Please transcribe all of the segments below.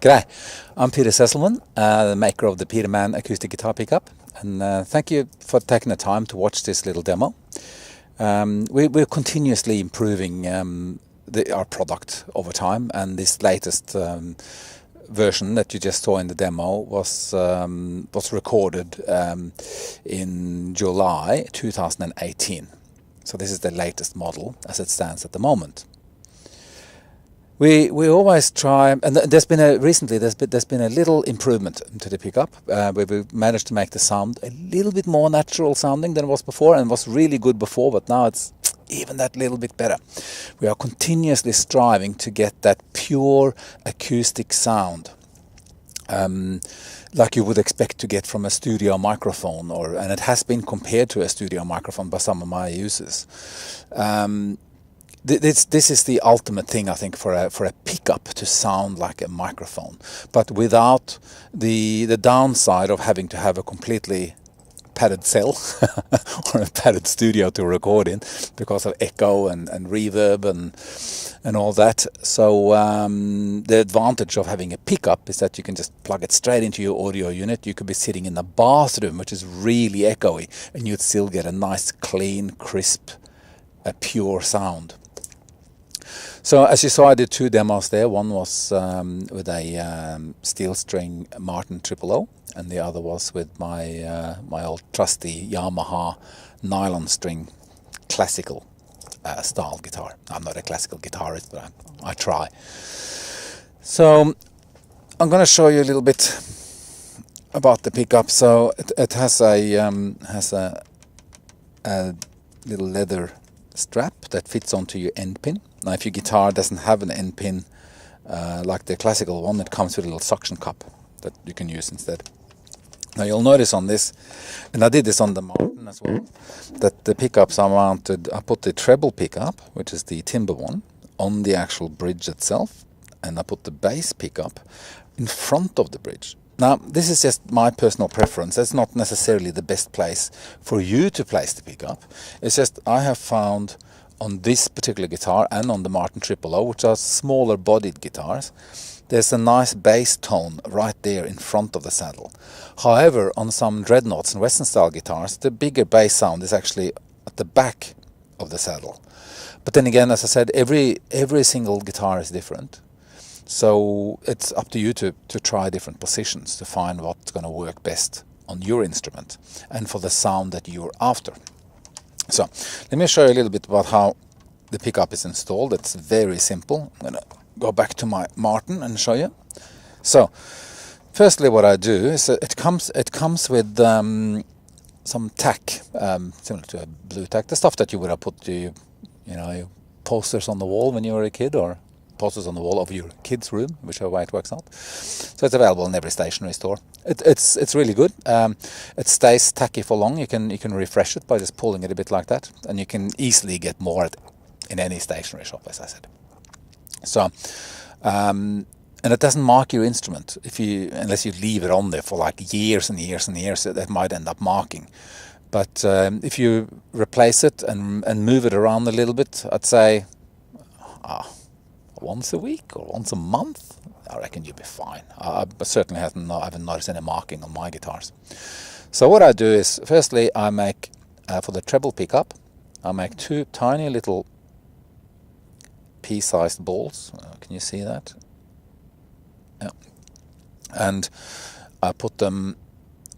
G'day, I'm Peter Sesselman, the maker of the Peterman acoustic guitar pickup, and thank you for taking the time to watch this little demo. We're continuously improving our product over time, and this latest version that you just saw in the demo was recorded in July 2018. So this is the latest model as it stands at the moment. We always try, and there's been a little improvement to the pickup. We've managed to make the sound a little bit more natural sounding than it was before, and was really good before, but now it's even that little bit better. We are continuously striving to get that pure acoustic sound, like you would expect to get from a studio microphone, and it has been compared to a studio microphone by some of my users. This is the ultimate thing, I think, for a pickup to sound like a microphone, but without the downside of having to have a completely padded cell or a padded studio to record in because of echo and reverb and all that. So the advantage of having a pickup is that you can just plug it straight into your audio unit. You could be sitting in the bathroom, which is really echoey, and you'd still get a nice, clean, crisp, pure sound. So as you saw, I did two demos there. One was with a steel string Martin 000, and the other was with my my old trusty Yamaha nylon string classical style guitar. I'm not a classical guitarist, but I try. So I'm going to show you a little bit about the pickup. So it has a little leather strap that fits onto your end pin. Now, if your guitar doesn't have an end pin like the classical one, it comes with a little suction cup that you can use instead. Now, you'll notice on this, and I did this on the Martin as well, that the pickups are mounted. I put the treble pickup, which is the timber one, on the actual bridge itself, and I put the bass pickup in front of the bridge. Now, this is just my personal preference. That's not necessarily the best place for you to place the pickup. It's just I have found on this particular guitar and on the Martin 000, which are smaller bodied guitars, there's a nice bass tone right there in front of the saddle. However, on some dreadnoughts and Western style guitars, the bigger bass sound is actually at the back of the saddle. But then again, as I said, every single guitar is different. So it's up to you to try different positions to find what's going to work best on your instrument and for the sound that you're after. So let me show you a little bit about how the pickup is installed. It's very simple. I'm going to go back to my Martin and show you. So firstly, what I do is it comes with some tack, similar to a blue tack, the stuff that you would have put to your posters on the wall when you were a kid, or posters on the wall of your kid's room, whichever way it works out. So it's available in every stationery store. It's really good. It stays tacky for long. You can refresh it by just pulling it a bit like that, and you can easily get more in any stationery shop, as I said. So and it doesn't mark your instrument unless you leave it on there for like years and years and years. That might end up marking. But if you replace it and move it around a little bit, I'd say once a week or once a month, I reckon you'll be fine. I certainly haven't noticed any marking on my guitars. So what I do is, firstly, I make, for the treble pickup, I make two tiny little pea-sized balls. Can you see that? Yeah. And I put them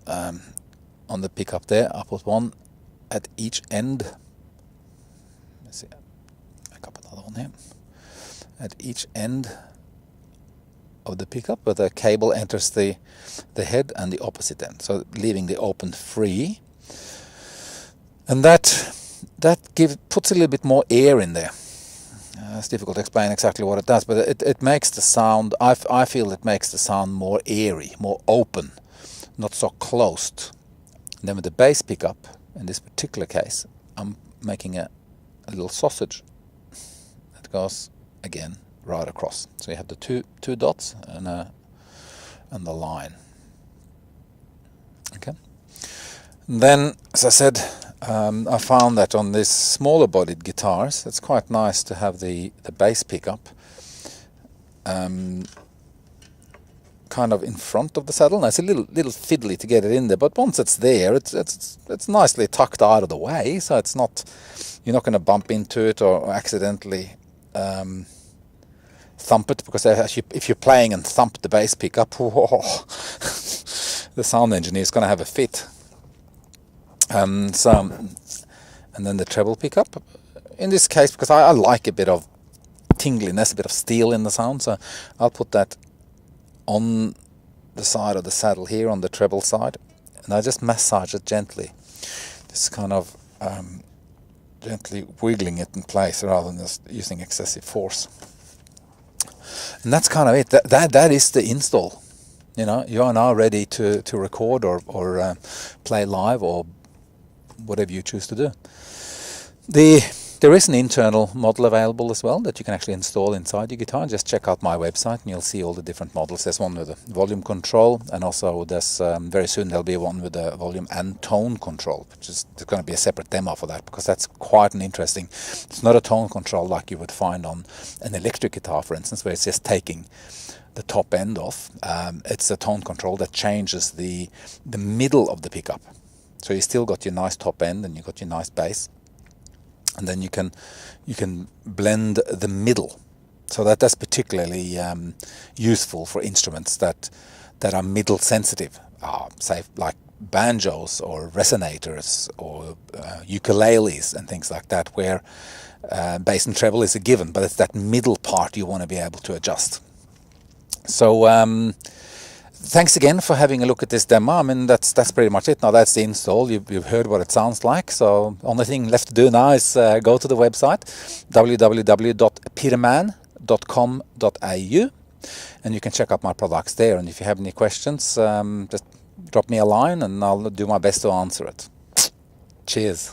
on the pickup there. I put one at each end. Let's see. I got another one here. At each end of the pickup, where the cable enters the head, and the opposite end, so leaving the open free, and that puts a little bit more air in there. It's difficult to explain exactly what it does, but it makes the sound, I feel it makes the sound more airy, more open, not so closed. And then with the bass pickup, in this particular case, I'm making a little sausage that goes again right across. So you have the two dots and the line. Okay. And then, as I said, I found that on these smaller bodied guitars, it's quite nice to have the bass pickup kind of in front of the saddle. Now it's a little fiddly to get it in there, but once it's there, it's nicely tucked out of the way, so it's not, you're not going to bump into it or accidentally thump it, because if you're playing and thump the bass pickup, whoa, the sound engineer is going to have a fit. And then the treble pickup. In this case, because I like a bit of tingliness, a bit of steel in the sound, so I'll put that on the side of the saddle here, on the treble side, and I just massage it gently, just kind of gently wiggling it in place rather than just using excessive force. And that's kind of it. That is the install. You know, you are now ready to record or play live or whatever you choose to do. There is an internal model available as well that you can actually install inside your guitar. Just check out my website and you'll see all the different models. There's one with a volume control, and also there's very soon there'll be one with a volume and tone control, which is going to be a separate demo for that, because that's quite an interesting. It's not a tone control like you would find on an electric guitar, for instance, where it's just taking the top end off. It's a tone control that changes the middle of the pickup. So you still got your nice top end and you got your nice bass. And then you can blend the middle, so that's particularly useful for instruments that are middle sensitive, say like banjos or resonators or ukuleles and things like that, where bass and treble is a given, but it's that middle part you want to be able to adjust. So thanks again for having a look at this demo. I mean, that's pretty much it. Now that's the install. You've heard what it sounds like. So only thing left to do now is go to the website www.pirman.com.au, and you can check out my products there. And if you have any questions, just drop me a line and I'll do my best to answer it. Cheers.